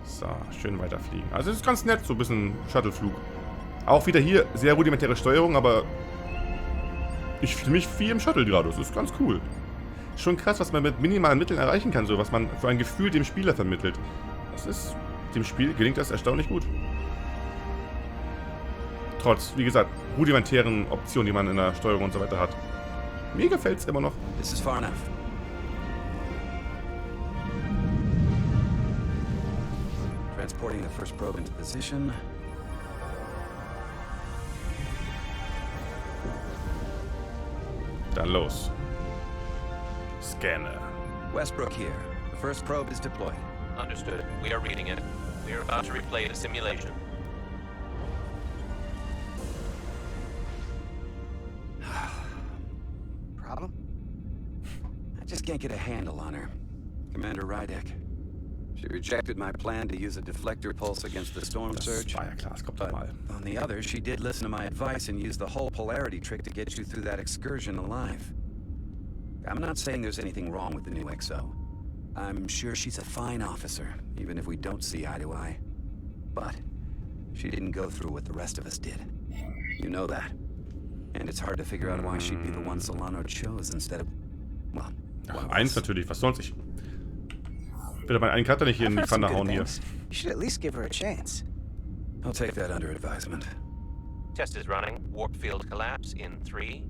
So, schön weiterfliegen. Also es ist ganz nett, so ein bisschen Shuttleflug. Auch wieder hier sehr rudimentäre Steuerung, aber ich fühle mich wie im Shuttle gerade. Das ist ganz cool. Schon krass, was man mit minimalen Mitteln erreichen kann, so was man für ein Gefühl dem Spieler vermittelt. Das ist, dem Spiel gelingt das erstaunlich gut. Trotz, wie gesagt, rudimentären Optionen, die man in der Steuerung und so weiter hat. Mir gefällt es immer noch. This is far enough. Transporting the first probe into position. Dann los. Scanner. Westbrook here. The first probe is deployed. Understood. We are reading it. We are about to replay the simulation. Problem? I just can't get a handle on her. Commander Rydek. She rejected my plan to use a deflector pulse against the storm surge. War ja klar, es kommt doch mal. On the other, she did listen to my advice and used the whole polarity trick to get you through that excursion alive. I'm not saying there's anything wrong with the new XO. I'm sure she's a fine officer, even if we don't see eye to eye. But she didn't go through what the rest of us did. You know that. And it's hard to figure out why she'd be the one Solano chose instead of, well, Ach, eins natürlich, was sonst? Ich will meinen einen Charakter nicht hier in die Pfanne hauen hier. You should at least give her a chance. I'll take that under advisement. Test is running. Warp field collapse in 3,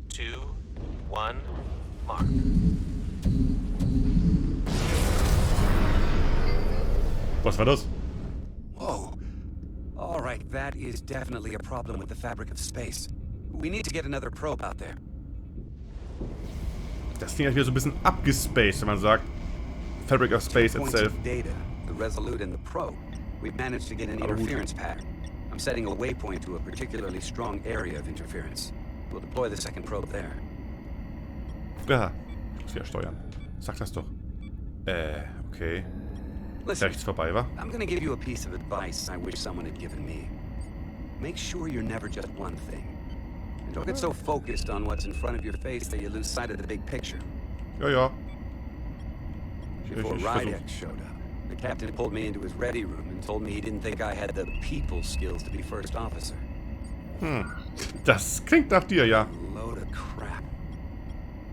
2, 1, mark. Was war das? Whoa. All right, that is definitely a problem with the fabric of space. We need to get another probe out there. Das klingt wieder so ein bisschen abgespaced, wenn man sagt Fabric of Space Points itself. of data, the Resolute and the probe. We've managed to get an interference pattern. I'm setting a waypoint to a particularly strong area of interference. We'll deploy the second probe there. Ja, ich muss wieder steuern. Sag das doch. Okay. Listen, Rechts vorbei, wa? I'm gonna give you a piece of advice I wish someone had given me. Make sure you're never just one thing. And don't get so focused on what's in front of your face that you lose sight of the big picture. Ja, ja. Before Rydek showed up, the captain pulled me into his ready room and told me he didn't think I had the people skills to be first officer. Das klingt nach dir, ja. Load of crap.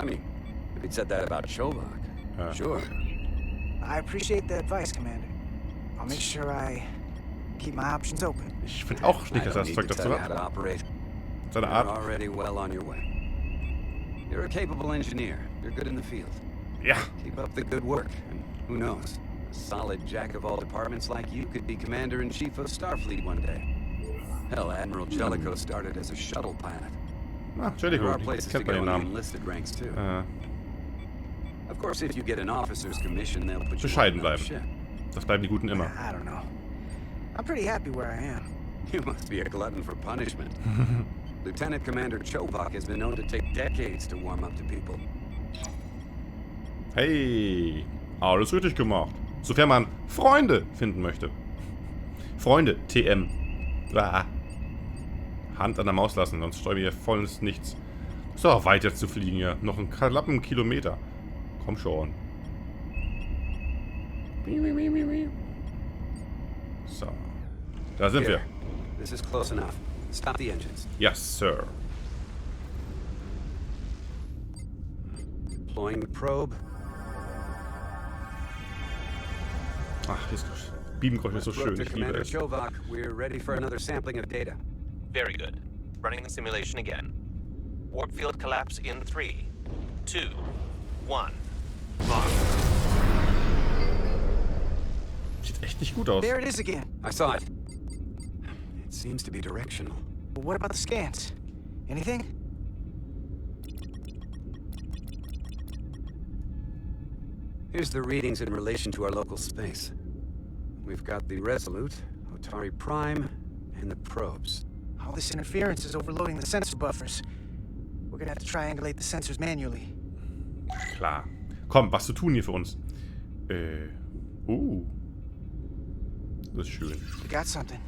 I mean, if he'd said that about Chobak, sure. I appreciate the advice, Commander. I'll make sure I keep my options open. Ich finde auch nicht, dass er das Zeug dazu How hat. to operate. Seine You're Art. already well on your way. You're a capable engineer. You're good in the field. Ja. Keep up the good work, and who knows? A solid jack of all departments like you could be Commander-in-Chief of Starfleet one day. Hell, Admiral Jellicoe started as a shuttle pilot. Ah, There are Entschuldigung, places ich to kennt go man in den the Namen. enlisted ranks too. Äh, Of course, if you get an officer's commission, they'll put you bescheiden on another bleiben. ship. Das bleiben die Guten immer. I don't know. I'm pretty happy where I am. You must be a glutton for punishment. Lieutenant Commander Chobak has been known to take decades to warm up to people. Hey, alles richtig gemacht. Sofern man Freunde finden möchte. Freunde, TM. Ah. Hand an der Maus lassen, sonst steuern wir hier voll ins Nichts. So, weiter zu fliegen hier. Noch einen knappen Kilometer. Komm schon. So. Da sind wir. Here. This is close enough. Stop the engines. Yes, Sir. Deploying the probe. Ach, das Biebengeräusch ist so schön. To Ich liebe Commander es. Chobak, we're ready for another sampling of data. Very good. Running the simulation again. Warp field collapse in 3, 2, 1, mark. Sieht echt nicht gut aus. There it is again. I saw it. It seems to be directional. But what about the scans? Anything? Here's the readings in relation to our local space. We've got the Resolute, Otari Prime, and the probes. All this interference is overloading the sensor buffers. We're gonna have to triangulate the sensors manually. Klar. Komm, was zu tun hier für uns? Das ist schön. We got something.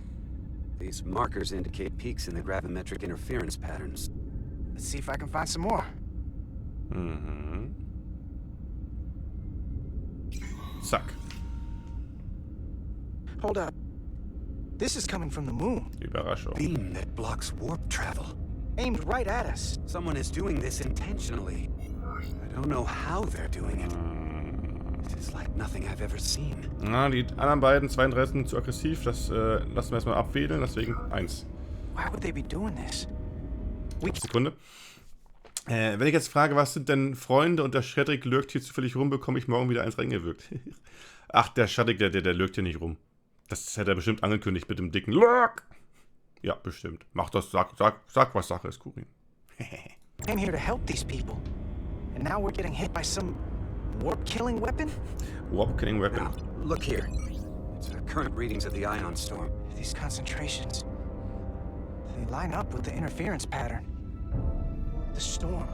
These markers indicate peaks in the gravimetric interference patterns. Let's see if I can find some more. Mhm. Zack. Hold up. This is coming from the moon, Überraschung. Beam that blocks warp travel. aimed right at us. Someone is doing this intentionally. I don't know how they're doing it. It is like nothing I've ever seen. Na, die anderen beiden, 32 sind zu aggressiv. Das lassen wir erstmal abwedeln, deswegen 1. Why would they be doing this? Sekunde. Wenn ich jetzt frage, was sind denn Freunde und der Shadrick lürgt hier zufällig rum, bekomme ich morgen wieder 1 reingewirkt. Ach, der Shadrick, der lürgt hier nicht rum. Das hätte er bestimmt angekündigt mit dem dicken Lurk. Ja, bestimmt. Mach das, sag was Sache ist, Kurin. I'm here to help these people. And now we're getting hit by some warp-killing weapon? Warp-killing weapon. Now, look here. It's the current readings of the ion storm. These concentrations, they line up with the interference pattern. The storm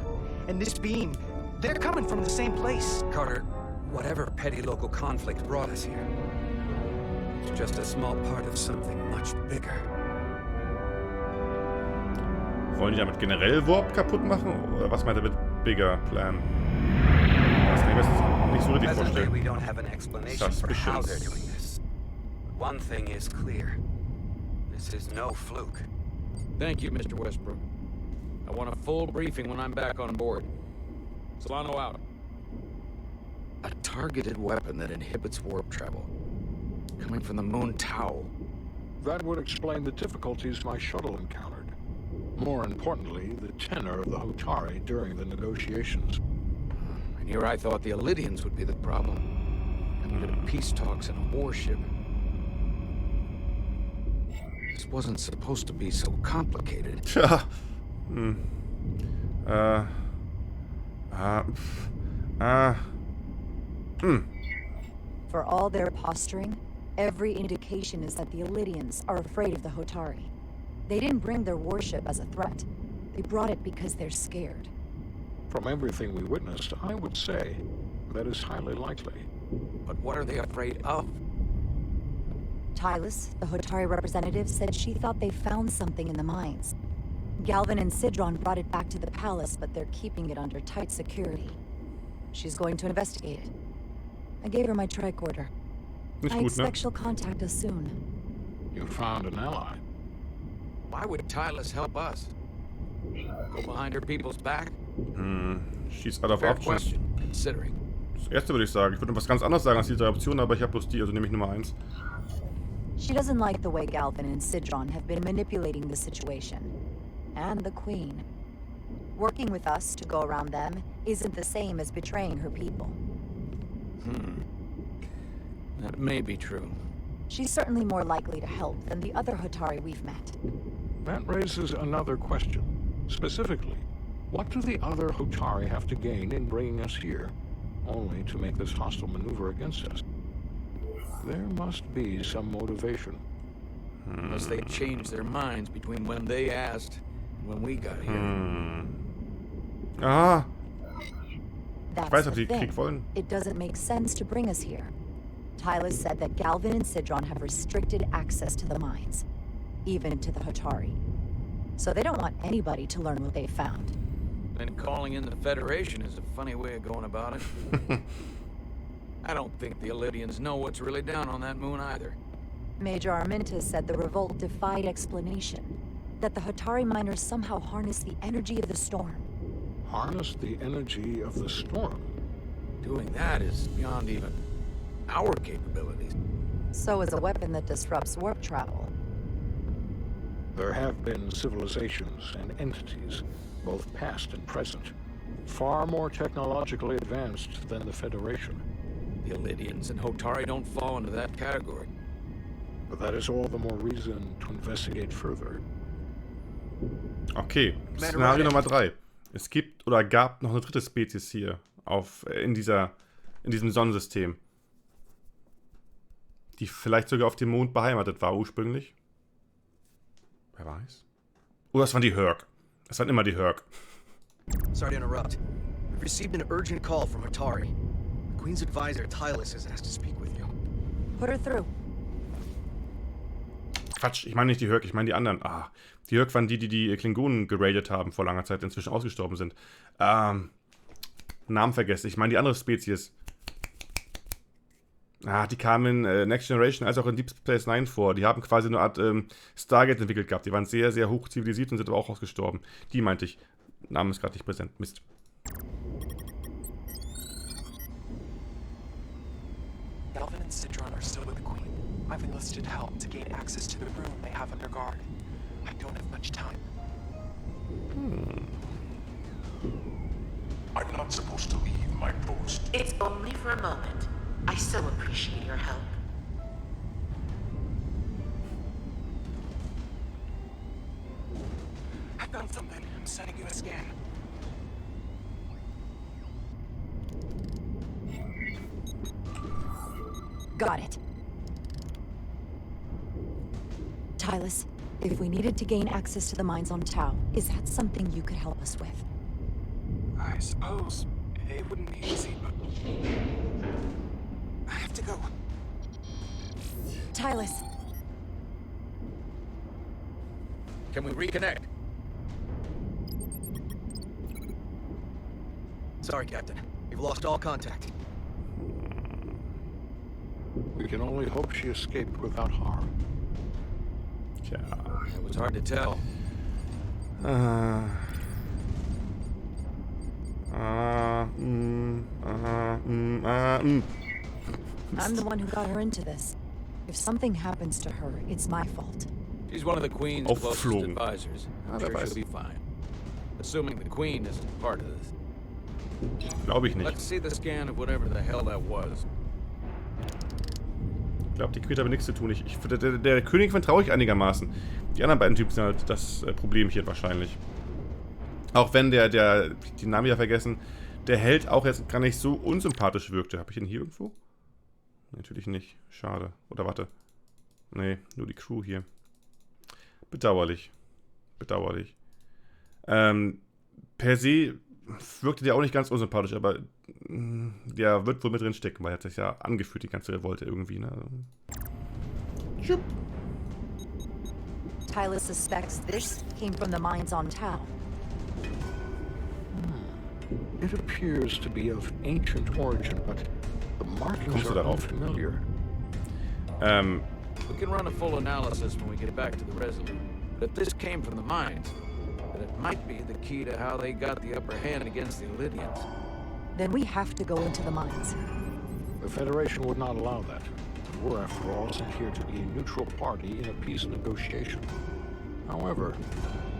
and this beam, they're coming from the same place. Carter, whatever petty local conflict brought us here, it's just a small part of something much bigger. Wollen die damit generell Warp kaputt machen? Oder was meint er mit Bigger Plan? Das kann ich mir nicht so richtig Presently, vorstellen. we don't have an explanation for how they're doing this. One thing is clear. This is no fluke. Thank you, Mr. Westbrook. I want a full briefing when I'm back on board. Solano out. A targeted weapon that inhibits warp travel. Coming from the moon Tau. That would explain the difficulties my shuttle encountered. More importantly, the tenor of the Hotari during the negotiations. And here I thought the Elydians would be the problem. Coming to peace talks in a warship. This wasn't supposed to be so complicated. Tja. For all their posturing, every indication is that the Elydians are afraid of the Hotari. They didn't bring their warship as a threat. They brought it because they're scared. From everything we witnessed, I would say that is highly likely. But what are they afraid of? Tylus, the Hotari representative, said she thought they found something in the mines. Galvin and Sidron brought it back to the palace, but they're keeping it under tight security. She's going to investigate it. I gave her my tricorder. Nicht I gut, ne? expect she'll contact us soon. You found an ally. Why would Tylus help us? Go behind her people's back? She's out of Fair options. question, considering. Das erste würde ich sagen. Ich würde was ganz anderes sagen als die 3 Optionen, aber ich habe bloß die, also nehme ich Nummer 1. She doesn't like the way Galvin and Sidron have been manipulating the situation. And the Queen. Working with us to go around them isn't the same as betraying her people. That may be true. She's certainly more likely to help than the other Hotari we've met. That raises another question. Specifically, what do the other Hotari have to gain in bringing us here, only to make this hostile maneuver against us? There must be some motivation. Unless they changed their minds between when they asked and when we got here. Ah, That's weiß, ob the sie thing. Krieg wollen. It doesn't make sense to bring us here. Tylus said that Galvin and Sidron have restricted access to the mines, even to the Hotari. So they don't want anybody to learn what they found. And calling in the Federation is a funny way of going about it. I don't think the Elydians know what's really down on that moon either. Major Arminta said the revolt defied explanation, that the Hotari miners somehow harnessed the energy of the storm. Harness the energy of the storm. Doing that is beyond even our capabilities. So is a weapon that disrupts warp travel. There have been civilizations and entities, both past and present, far more technologically advanced than the Federation. The Elydians and Hotari don't fall into that category. But that is all the more reason to investigate further. Okay, Szenario Nummer 3. Es gibt oder gab noch eine dritte Spezies hier in diesem Sonnensystem, die vielleicht sogar auf dem Mond beheimatet war ursprünglich. Wer weiß? Oder es waren die Hurk. Es waren immer die Hurk. Sorry to interrupt. We've received an urgent call from Atari. The Queen's advisor, Tylus, has asked to speak with you. Put her through. Quatsch, ich meine nicht die Hurk, ich meine die anderen. Ah, die Hurk waren die Klingonen geradet haben vor langer Zeit, inzwischen ausgestorben sind. Namen vergessen. Ich meine die andere Spezies. Die kamen in Next Generation als auch in Deep Space Nine vor. Die haben quasi eine Art Stargate entwickelt gehabt. Die waren sehr, sehr hoch zivilisiert und sind aber auch ausgestorben. Die meinte ich. Name ist gerade nicht präsent. Mist. Galvin and Sidron are still with the Queen. I've enlisted help to gain access to the room they have under guard. I don't have much time. I'm not supposed to leave my post. It's only for a moment. I so appreciate your help. I found something. I'm sending you a scan. Got it. Tylus, if we needed to gain access to the mines on Tau, is that something you could help us with? I suppose it wouldn't be easy, but I have to go. Tylus. Can we reconnect? Sorry, Captain. We've lost all contact. We can only hope she escaped without harm. Tja. It was hard to tell. I'm the one who got her into this. If something happens to her, it's my fault. She's one of the Queen's closest Aufflogen. advisors. I'm wer sure weiß. she'll be fine. Assuming the Queen isn't part of this. Glaube ich nicht. Let's see the scan of whatever the hell that was. Ich glaube, die Queen hat damit nichts zu tun. Der König vertraue ich einigermaßen. Die anderen beiden Typen sind halt das Problem hier wahrscheinlich. Auch wenn die Namen ja vergessen, der Held auch jetzt gar nicht so unsympathisch wirkte. Habe ich ihn hier irgendwo? Natürlich nicht. Schade. Oder warte. Nee, nur die Crew hier. Bedauerlich. Bedauerlich. Per se wirkte der auch nicht ganz unsympathisch, aber der wird wohl mit drin stecken, weil er hat sich ja angefühlt, die ganze Revolte irgendwie, ne? Tylus suspects this came from the mines on Tau. It appears to be of ancient origin, but the markings Kommst du are darauf? unfamiliar. We can run a full analysis when we get back to the Resolute. But if this came from the mines, then it might be the key to how they got the upper hand against the Illydians. Then we have to go into the mines. The Federation would not allow that. We're, after all, sent here to be a neutral party in a peace negotiation. However,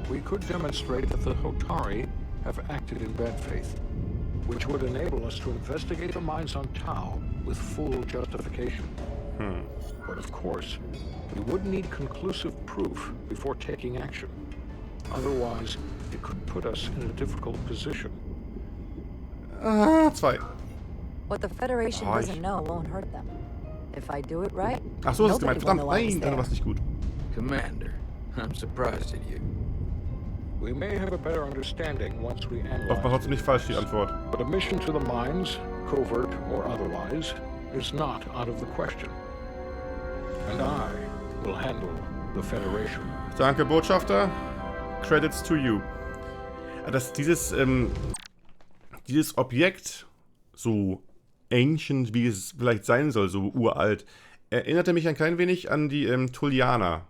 we could demonstrate that the Hotari have acted in bad faith, which would enable us to investigate the mines on Tau with full justification. But of course, we would need conclusive proof before taking action. Otherwise, it could put us in a difficult position. Zwei. What the Federation doesn't know won't hurt them. If I do it right, Ach so, ist es nobody gemeint. will Verdammt, know I was nein, dann there. war es nicht gut. Commander, I'm surprised at you. We may have a better understanding once we analyze Doch, war trotzdem nicht falsch, die Antwort. But a mission to the mines, covert or otherwise, is not out of the question. And I will handle the Federation. Danke, Botschafter. Credits to you. Dieses Objekt, so ancient, wie es vielleicht sein soll, so uralt, erinnerte mich ein klein wenig an die Tullianer.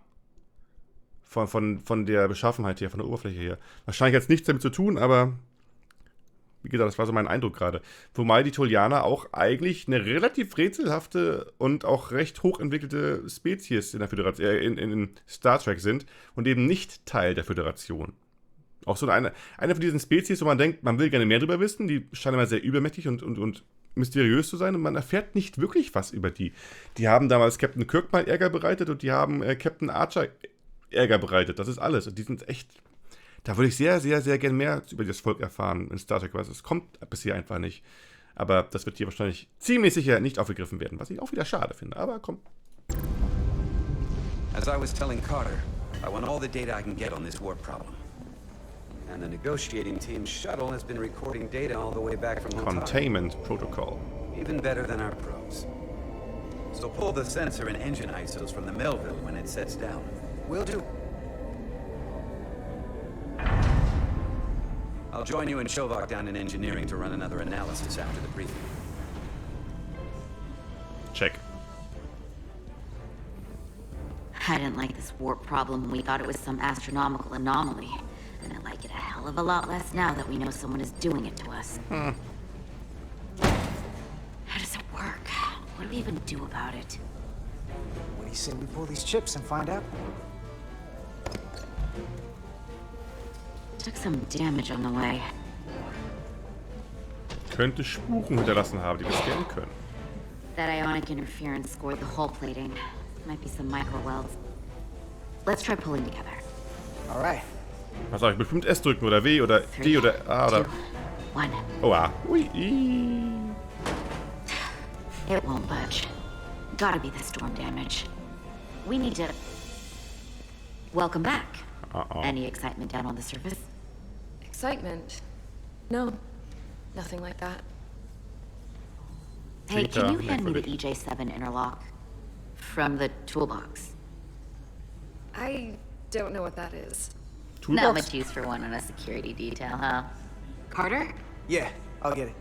Von der Beschaffenheit her, von der Oberfläche her. Wahrscheinlich hat es nichts damit zu tun, aber wie gesagt, das war so mein Eindruck gerade. Wobei die Tullianer auch eigentlich eine relativ rätselhafte und auch recht hochentwickelte Spezies in der Föderation, in Star Trek sind und eben nicht Teil der Föderation. Auch so eine von diesen Spezies, wo man denkt, man will gerne mehr drüber wissen, die scheinen immer sehr übermächtig und mysteriös zu sein und man erfährt nicht wirklich was über die. Die haben damals Captain Kirk mal Ärger bereitet und die haben Captain Archer Ärger bereitet. Das ist alles. Und die sind echt. Da würde ich sehr, sehr, sehr gerne mehr über das Volk erfahren in Star Trek, was es kommt bisher einfach nicht. Aber das wird hier wahrscheinlich ziemlich sicher nicht aufgegriffen werden, was ich auch wieder schade finde. Aber komm. As I was telling Carter, I want all the data I can get on this warp problem. And the negotiating team's shuttle has been recording data all the way back from Hotari. Containment Protocol. Even better than our probes. So pull the sensor and engine ISOs from the Melville when it sets down. Will do. I'll join you and Shovak down in engineering to run another analysis after the briefing. Check. I didn't like this warp problem when we thought it was some astronomical anomaly. And I like it a hell of a lot less now that we know someone is doing it to us. How does it work? What do we even do about it? What do you say we pull these chips and find out? Took some damage on the way. Könnte Spuren hinterlassen haben, die wir scannen können. That ionic interference scored the hull plating. Might be some micro welds. Let's try pulling together. All right. Was soll ich? Bestimmt S drücken oder W oder D oder A oder... 1. Oh, A. Ui. It won't budge. Gotta be the storm damage. We need to... Welcome back. Any excitement down on the surface? Excitement? No. Nothing like that. Hey, can you hand me the EJ7 interlock? From the toolbox. I don't know what that is. Toolbox? Not much use for one on a security detail, huh? Carter? Yeah, I'll get it.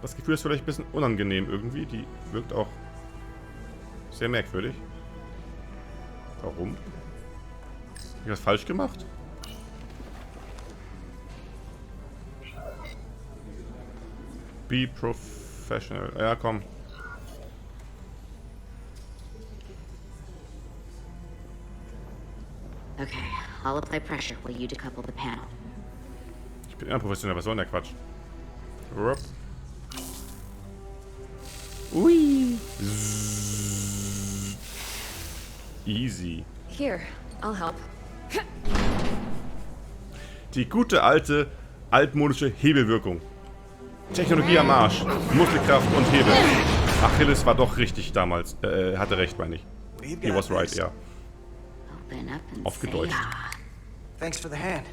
Das Gefühl ist vielleicht ein bisschen unangenehm irgendwie. Die wirkt auch sehr merkwürdig. Warum? Hab ich was falsch gemacht? Be professional. Ja, komm. Okay, I'll apply pressure while you decouple the panel. Ich bin immer professionell, was soll denn der Quatsch? Rup. Ui. Easy. Here, I'll help. Die gute alte, altmodische Hebelwirkung. Technologie am Arsch. Muskelkraft und Hebel. Achilles war doch richtig damals. Hatte recht, meine ich. He was right, ja. Aufgedeutscht. Thanks for the hand.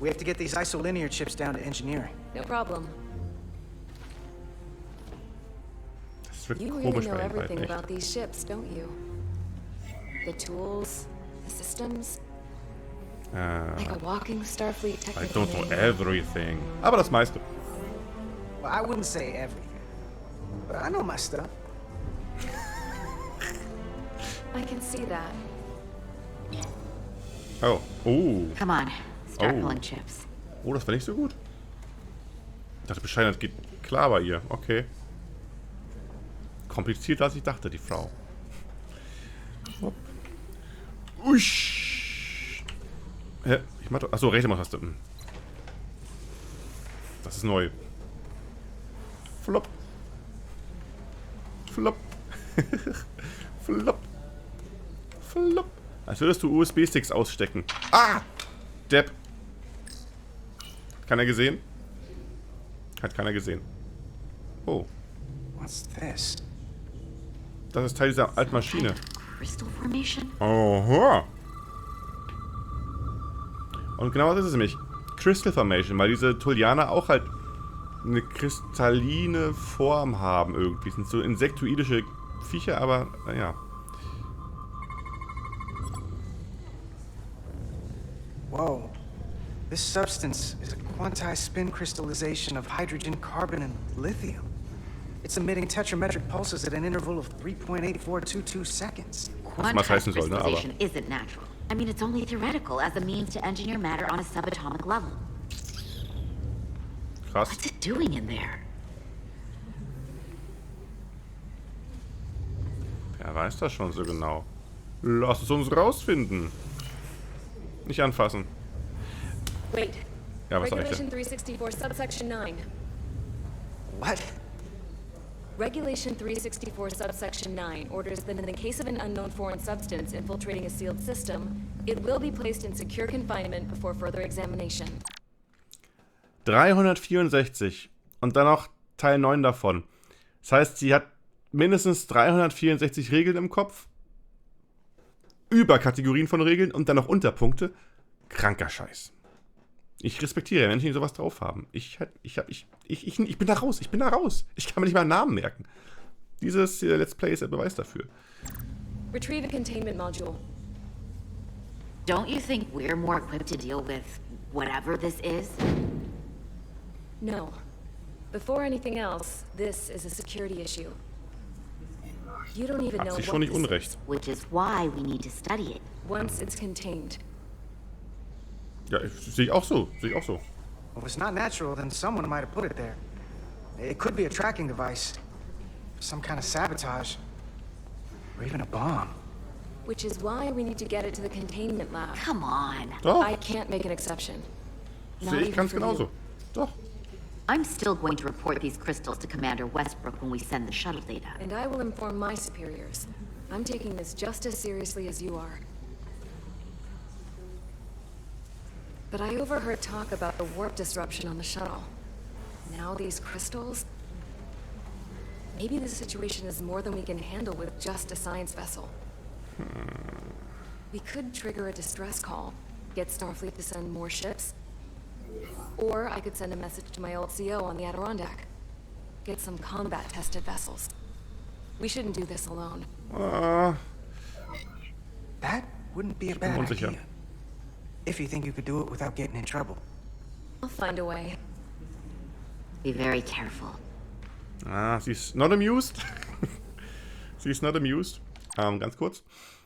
We have to get these isolinear chips down to engineering. No problem. Das wird You komisch really know bei den beiden, everything echt. about these ships, don't you? The tools, the systems. Like a walking Starfleet I technical don't know manual. everything. Aber das meiste. Well, I wouldn't say everything, but I know my stuff. I can see that. Oh. Oh. Come on, start Oh. pulling chips. Oh, das war nicht so gut. Ich dachte, Bescheidenheit geht klar bei ihr. Okay. Komplizierter als ich dachte, die Frau. Hopp. Usch. Hä? Ich mach doch... Achso, rechte Maustaste. Das ist neu. Flop. Flop. Flop. Flop. Als würdest du USB-Sticks ausstecken. Ah! Depp. Hat keiner gesehen? Hat keiner gesehen. Oh. What's this? Das ist Teil dieser alten Maschine. Crystal formation? Aha. Und genau das ist es nämlich. Crystal Formation, weil diese Tullianer auch halt eine kristalline Form haben irgendwie. Sind so insektoidische Viecher, aber naja. Whoa. This substance is a quanti-spin crystallization of hydrogen, carbon, and lithium. It's emitting tetrametric pulses at an interval of 3.8422 seconds. Was heißen soll, ne? Aber Quantized isn't natural. I mean, it's only theoretical as a means to engineer matter on a subatomic level. krass. What's it doing in there? Wer weiß das schon so genau? Lass es uns rausfinden. Nicht anfassen. Wait. Ja, was sag ich Regulation denn? 364, subsection 9. What? Regulation 364, subsection 9 orders that in the case of an unknown foreign substance infiltrating a sealed system, it will be placed in secure confinement before further examination. 364 und dann noch Teil 9 davon. Das heißt, sie hat mindestens 364 Regeln im Kopf, Überkategorien von Regeln und dann noch Unterpunkte. Kranker Scheiß. Ich respektiere Menschen, die sowas drauf haben. Ich bin da raus. Ich bin da raus. Ich kann mir nicht mal einen Namen merken. Dieses Let's Play ist der Beweis dafür. Retrieve a containment module. Don't you think we're more equipped to deal with whatever this is? No. Before anything else, this is a security issue. You don't even Hat know sie what schon nicht this unrecht. is. Which is why we need to study it. Once it's contained. Ja, sehe ich auch so. Sehe ich auch so. Well, if it's not natural, then someone might have put it there. It could be a tracking device. Some kind of sabotage. Or even a bomb. Which is why we need to get it to the containment lab. Come on. Doch, I can't make an exception. Not sehe ich even ganz for genauso. you. Doch. I'm still going to report these crystals to Commander Westbrook when we send the shuttle data. And I will inform my superiors. I'm taking this just as seriously as you are. But I overheard talk about the warp disruption on the shuttle. Now these crystals? Maybe the situation is more than we can handle with just a science vessel. We could trigger a distress call, get Starfleet to send more ships. Or I could send a message to my old CO on the Adirondack. Get some combat-tested vessels. We shouldn't do this alone. That wouldn't be a bad unsicher. idea. If you think you could do it without getting in trouble. I'll find a way. Be very careful. Sie ist not amused. Sie ist not amused. Ganz kurz.